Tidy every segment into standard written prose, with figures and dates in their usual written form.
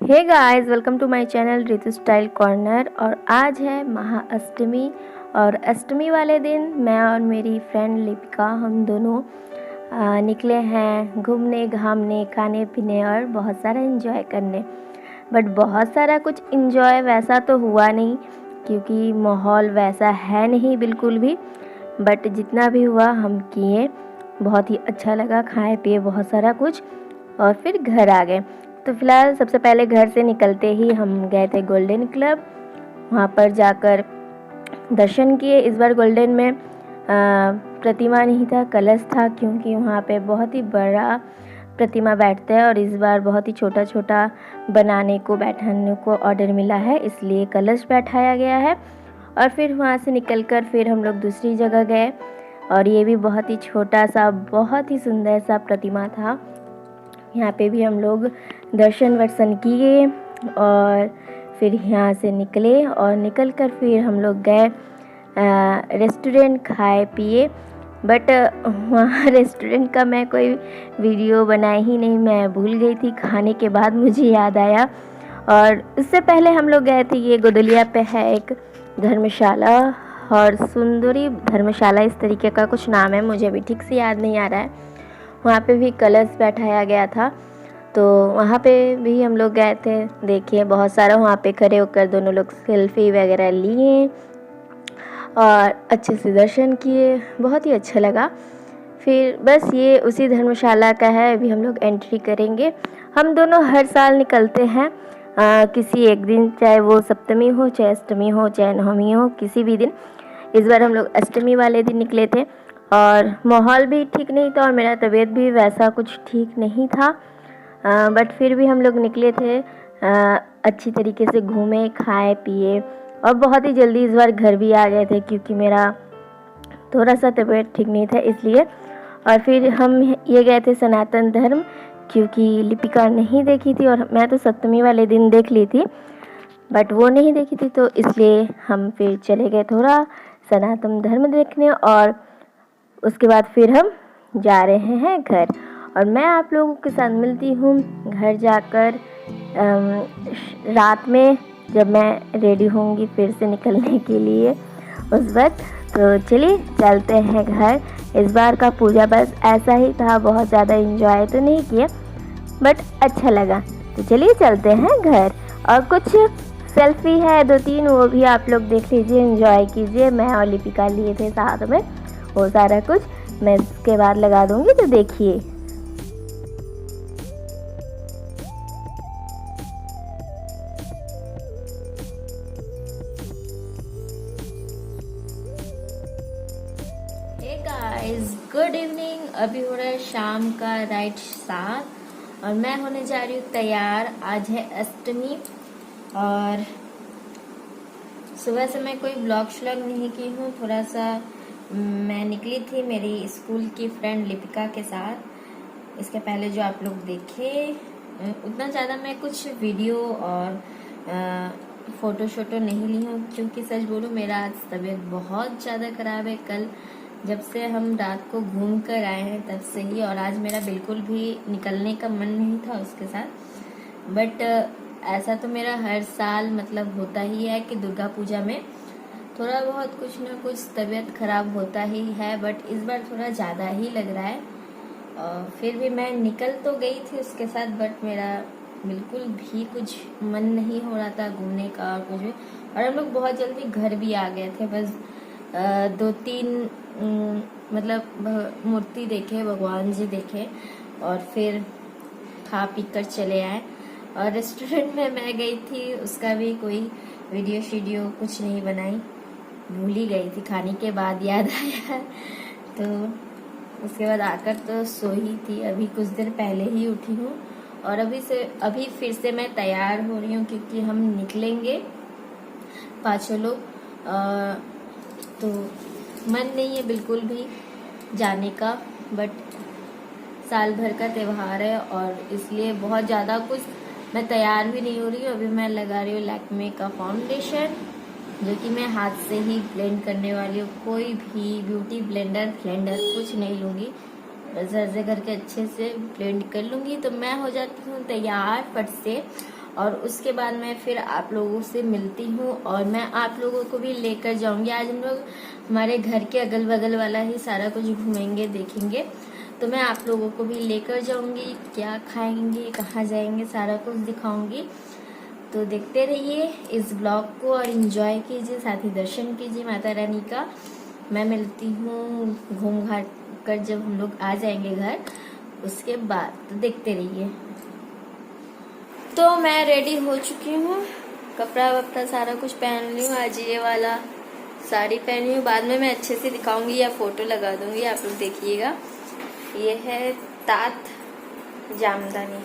Hey guys, welcome to my channel Ritu style corner. और आज है महाअष्टमी और अष्टमी वाले दिन मैं और मेरी फ्रेंड लिपिका हम दोनों निकले हैं घूमने घामने खाने पीने और बहुत सारा एंजॉय करने। बट बहुत सारा कुछ एंजॉय वैसा तो हुआ नहीं क्योंकि माहौल वैसा है नहीं बिल्कुल भी। बट जितना भी हुआ हम किए, बहुत ही अच्छा लगा, खाए पिए बहुत सारा कुछ और फिर घर आ गए। तो फिलहाल सबसे पहले घर से निकलते ही हम गए थे गोल्डन क्लब। वहाँ पर जाकर दर्शन किए। इस बार गोल्डन में प्रतिमा नहीं था, कलश था, क्योंकि वहाँ पे बहुत ही बड़ा प्रतिमा बैठता है और इस बार बहुत ही छोटा छोटा बनाने को बैठाने को ऑर्डर मिला है, इसलिए कलश बैठाया गया है। और फिर वहाँ से निकलकर फिर हम लोग दूसरी जगह गए और ये भी बहुत ही छोटा सा बहुत ही सुंदर सा प्रतिमा था। यहाँ पे भी हम लोग दर्शन वर्शन किए और फिर यहाँ से निकले और निकल कर फिर हम लोग गए रेस्टोरेंट, खाए पिए। बट वहाँ रेस्टोरेंट का मैं कोई वीडियो बनाई ही नहीं, मैं भूल गई थी। खाने के बाद मुझे याद आया। और उससे पहले हम लोग गए थे, ये गोदलिया पे है एक धर्मशाला और सुंदरी धर्मशाला, इस तरीके का कुछ नाम है, मुझे भी ठीक से याद नहीं आ रहा है। वहाँ पे भी कलश बैठाया गया था, तो वहाँ पे भी हम लोग गए थे। देखिए बहुत सारा वहाँ पे खड़े होकर दोनों लोग सेल्फी वगैरह लिए और अच्छे से दर्शन किए, बहुत ही अच्छा लगा। फिर बस ये उसी धर्मशाला का है, अभी हम लोग एंट्री करेंगे। हम दोनों हर साल निकलते हैं किसी एक दिन, चाहे वो सप्तमी हो, चाहे अष्टमी हो, चाहे नवमी हो, किसी भी दिन। इस बार हम लोग अष्टमी वाले दिन निकले थे और माहौल भी ठीक नहीं था और मेरा तबीयत भी वैसा कुछ ठीक नहीं था। बट फिर भी हम लोग निकले थे, अच्छी तरीके से घूमे, खाए पिए और बहुत ही जल्दी इस बार घर भी आ गए थे क्योंकि मेरा थोड़ा सा तबीयत ठीक नहीं था इसलिए। और फिर हम ये गए थे सनातन धर्म, क्योंकि लिपिका नहीं देखी थी और मैं तो सप्तमी वाले दिन देख ली थी, बट वो नहीं देखी थी, तो इसलिए हम फिर चले गए थोड़ा सनातन धर्म देखने। और उसके बाद फिर हम जा रहे हैं घर और मैं आप लोगों के साथ मिलती हूँ घर जाकर रात में, जब मैं रेडी होंगी फिर से निकलने के लिए उस वक्त। तो चलिए चलते हैं घर। इस बार का पूजा बस ऐसा ही था, बहुत ज़्यादा एंजॉय तो नहीं किया बट अच्छा लगा। तो चलिए चलते हैं घर। और कुछ सेल्फी है 2-3, वो भी आप लोग देख लीजिए, एंजॉय कीजिए। मैं और लिपिका लिए थे साथ में, वो सारा कुछ मैं इसके बाद लगा दूंगी, तो देखिए। Hey guys, good evening. अभी हो रहा है शाम का राइट 7 और मैं होने जा रही हूँ तैयार। आज है अष्टमी और सुबह से मैं कोई ब्लॉग श्लॉग नहीं की हूँ। थोड़ा सा मैं निकली थी मेरी स्कूल की फ्रेंड लिपिका के साथ। इसके पहले जो आप लोग देखे, उतना ज़्यादा मैं कुछ वीडियो और फ़ोटो शोटो नहीं ली हूँ क्योंकि सच बोलूँ मेरा आज तबीयत बहुत ज़्यादा ख़राब है। कल जब से हम रात को घूम कर आए हैं तब से ही, और आज मेरा बिल्कुल भी निकलने का मन नहीं था उसके साथ। बट ऐसा तो मेरा हर साल मतलब होता ही है कि दुर्गा पूजा में थोड़ा बहुत कुछ ना कुछ तबीयत खराब होता ही है, बट इस बार थोड़ा ज़्यादा ही लग रहा है। फिर भी मैं निकल तो गई थी उसके साथ, बट मेरा बिल्कुल भी कुछ मन नहीं हो रहा था घूमने का और कुछ भी। और हम लोग बहुत जल्दी घर भी आ गए थे, बस 2-3 मतलब मूर्ति देखे, भगवान जी देखे और फिर खा पी कर चले आए। और रेस्टोरेंट में मैं गई थी, उसका भी कोई वीडियो शीडियो कुछ नहीं बनाई, भूल ही गई थी, खाने के बाद याद आया। तो उसके बाद आकर तो सो ही थी, अभी कुछ देर पहले ही उठी हूँ और अभी फिर से मैं तैयार हो रही हूँ क्योंकि हम निकलेंगे 5 लोग। तो मन नहीं है बिल्कुल भी जाने का, बट साल भर का त्यौहार है और इसलिए बहुत ज़्यादा कुछ मैं तैयार भी नहीं हो रही हूँ। अभी मैं लगा रही हूँ लैक्मे का फाउंडेशन, जो कि मैं हाथ से ही ब्लेंड करने वाली हूँ, कोई भी ब्यूटी ब्लेंडर कुछ नहीं लूँगी, बस ऐसे करके अच्छे से ब्लेंड कर लूँगी तो मैं हो जाती हूँ तैयार फट से। और उसके बाद मैं फिर आप लोगों से मिलती हूँ और मैं आप लोगों को भी लेकर जाऊंगी। आज हम लोग हमारे घर के अगल बगल वाला ही सारा कुछ घूमेंगे, देखेंगे। तो मैं आप लोगों को भी लेकर जाऊंगी, क्या खाएंगे, कहाँ जाएंगे, सारा कुछ दिखाऊंगी। तो देखते रहिए इस ब्लॉग को और एंजॉय कीजिए, साथ ही दर्शन कीजिए माता रानी का। मैं मिलती हूँ घूम घाट कर जब हम लोग आ जाएंगे घर, उसके बाद। तो देखते रहिए। तो मैं रेडी हो चुकी हूँ, कपड़ा वपड़ा सारा कुछ पहन ली हूँ। आज ये वाला साड़ी पहनी हूँ, बाद में मैं अच्छे से दिखाऊंगी या फोटो लगा दूंगी, आप लोग देखिएगा। ये है तात जामदानी।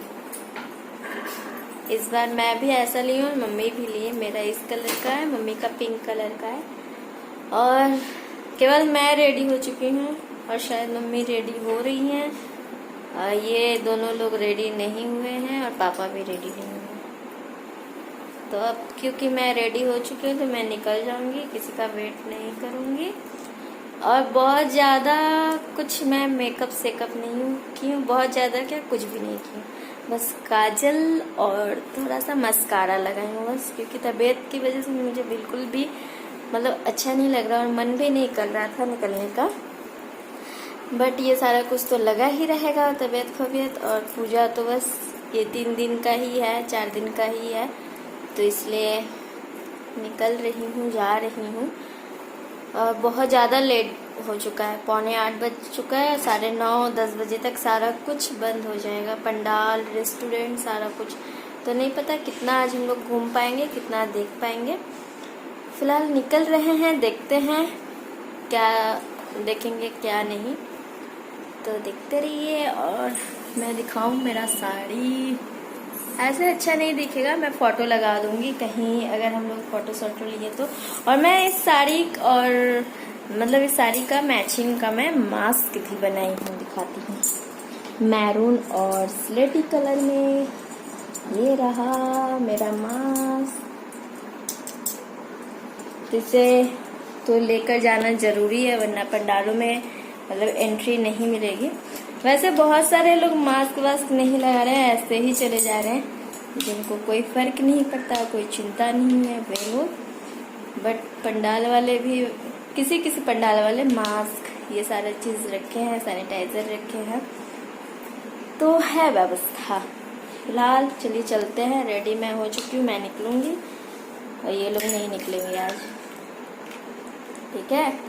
इस बार मैं भी ऐसा ली हूँ, मम्मी भी ली। मेरा इस कलर का है, मम्मी का पिंक कलर का है। और केवल मैं रेडी हो चुकी हूँ और शायद मम्मी रेडी हो रही हैं। ये दोनों लोग रेडी नहीं हुए हैं और पापा भी रेडी नहीं हुए। तो अब क्योंकि मैं रेडी हो चुकी हूँ तो मैं निकल जाऊंगी, किसी का वेट नहीं करूंगी। और बहुत ज़्यादा कुछ मैं मेकअप सेकअप नहीं की हूँ, बहुत ज़्यादा क्या, कुछ भी नहीं की हूँ। बस काजल और थोड़ा सा मस्कारा लगाई हूँ बस, क्योंकि तबीयत की वजह से मुझे बिल्कुल भी मतलब अच्छा नहीं लग रहा और मन भी नहीं कर रहा था निकलने का। बट ये सारा कुछ तो लगा ही रहेगा, तबीयत खबीयत। और पूजा तो बस ये 3 दिन का ही है, 4 दिन का ही है, तो इसलिए निकल रही हूँ, जा रही हूँ। और बहुत ज़्यादा लेट हो चुका है, 7:45 बज चुका है। 9:30-10 बजे तक सारा कुछ बंद हो जाएगा, पंडाल, रेस्टोरेंट, सारा कुछ। तो नहीं पता कितना आज हम लोग घूम पाएंगे, कितना देख पाएंगे। फिलहाल निकल रहे हैं, देखते हैं क्या देखेंगे क्या नहीं। तो देखते रहिए। और मैं दिखाऊं मेरा साड़ी, ऐसे अच्छा नहीं दिखेगा, मैं फोटो लगा दूंगी कहीं अगर हम लोग फोटो शोटो लिए तो। और मैं इस साड़ी और मतलब इस साड़ी का मैचिंग का मैं मास्क भी बनाई हूँ, दिखाती हूँ। मैरून और स्लेटी कलर में ये रहा मेरा मास्क। इसे तो लेकर जाना जरूरी है, वरना पंडालों में मतलब एंट्री नहीं मिलेगी। वैसे बहुत सारे लोग मास्क वास्क नहीं लगा रहे हैं, ऐसे ही चले जा रहे हैं, जिनको कोई फर्क नहीं पड़ता, कोई चिंता नहीं है वे लोग। बट पंडाल वाले भी, किसी किसी पंडाल वाले मास्क ये सारा चीज रखे हैं, सैनिटाइजर रखे हैं, तो है व्यवस्था। फिलहाल चलिए चलते हैं, रेडी मैं हो चुकी हूँ, मैं निकलूंगी और ये लोग नहीं निकलेंगे आज, ठीक है।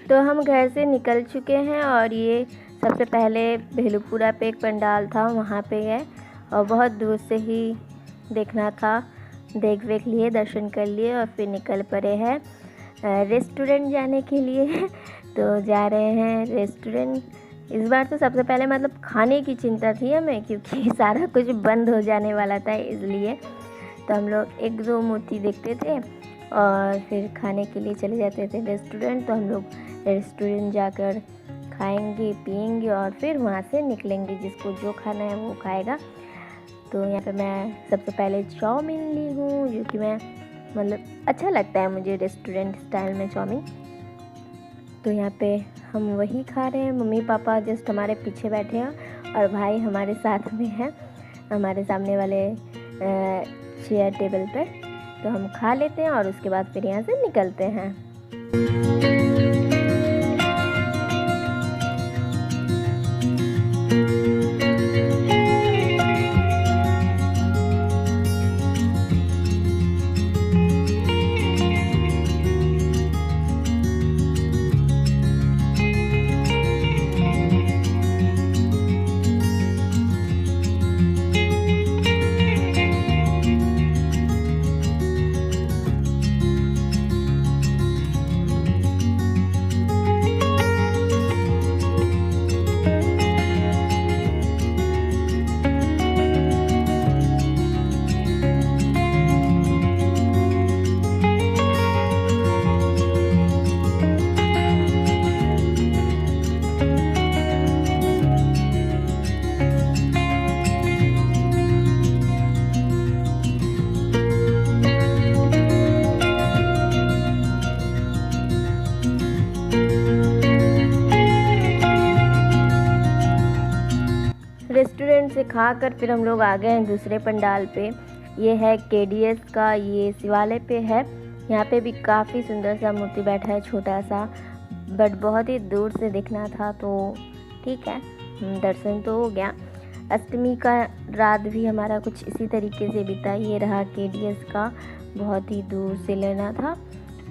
तो हम घर से निकल चुके हैं और ये सबसे पहले भेलूपुरा पे एक पंडाल था, वहाँ पे गए और बहुत दूर से ही देखना था, देख वेख लिए, दर्शन कर लिए और फिर निकल पड़े हैं रेस्टोरेंट जाने के लिए। तो जा रहे हैं रेस्टोरेंट। इस बार तो सबसे पहले मतलब खाने की चिंता थी हमें, क्योंकि सारा कुछ बंद हो जाने वाला था, इसलिए तो हम लोग 1-2 मूर्ति देखते थे और फिर खाने के लिए चले जाते थे रेस्टोरेंट। तो हम लोग रेस्टोरेंट जाकर खाएंगे पिएंगे और फिर वहाँ से निकलेंगे, जिसको जो खाना है वो खाएगा। तो यहाँ पे मैं सबसे पहले चाउमीन ली हूँ, जो कि मैं मतलब अच्छा लगता है मुझे रेस्टोरेंट स्टाइल में चाउमीन। तो यहाँ पे हम वही खा रहे हैं, मम्मी पापा जस्ट हमारे पीछे बैठे हैं और भाई हमारे साथ में है, हमारे सामने वाले चेयर टेबल पे। तो हम खा लेते हैं और उसके बाद फिर यहाँ से निकलते हैं। दिखाकर फिर हम लोग आ गए हैं दूसरे पंडाल पे। ये है केडीएस का, ये शिवालय पे है। यहाँ पे भी काफ़ी सुंदर सा मूर्ति बैठा है, छोटा सा, बट बहुत ही दूर से दिखना था तो ठीक है, दर्शन तो हो गया। अष्टमी का रात भी हमारा कुछ इसी तरीके से बीता। ये रहा केडीएस का, बहुत ही दूर से लेना था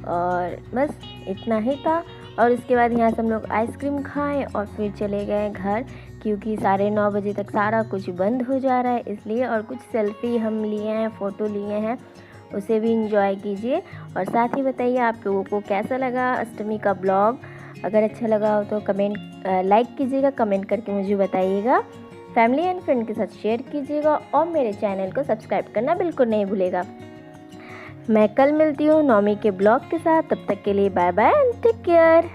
और बस इतना ही था। और उसके बाद यहाँ से हम लोग आइसक्रीम खाएं और फिर चले गए घर, क्योंकि 9:30 बजे तक सारा कुछ बंद हो जा रहा है इसलिए। और कुछ सेल्फ़ी हम लिए हैं, फ़ोटो लिए हैं, उसे भी इंजॉय कीजिए। और साथ ही बताइए आप लोगों को कैसा लगा अष्टमी का ब्लॉग। अगर अच्छा लगा हो तो लाइक कीजिएगा, कमेंट करके मुझे बताइएगा। फैमिली एंड फ्रेंड के साथ शेयर कीजिएगा और मेरे चैनल को सब्सक्राइब करना बिल्कुल नहीं भूलेगा। मैं कल मिलती हूँ नवमी के ब्लॉग के साथ, तब तक के लिए bye bye and take care.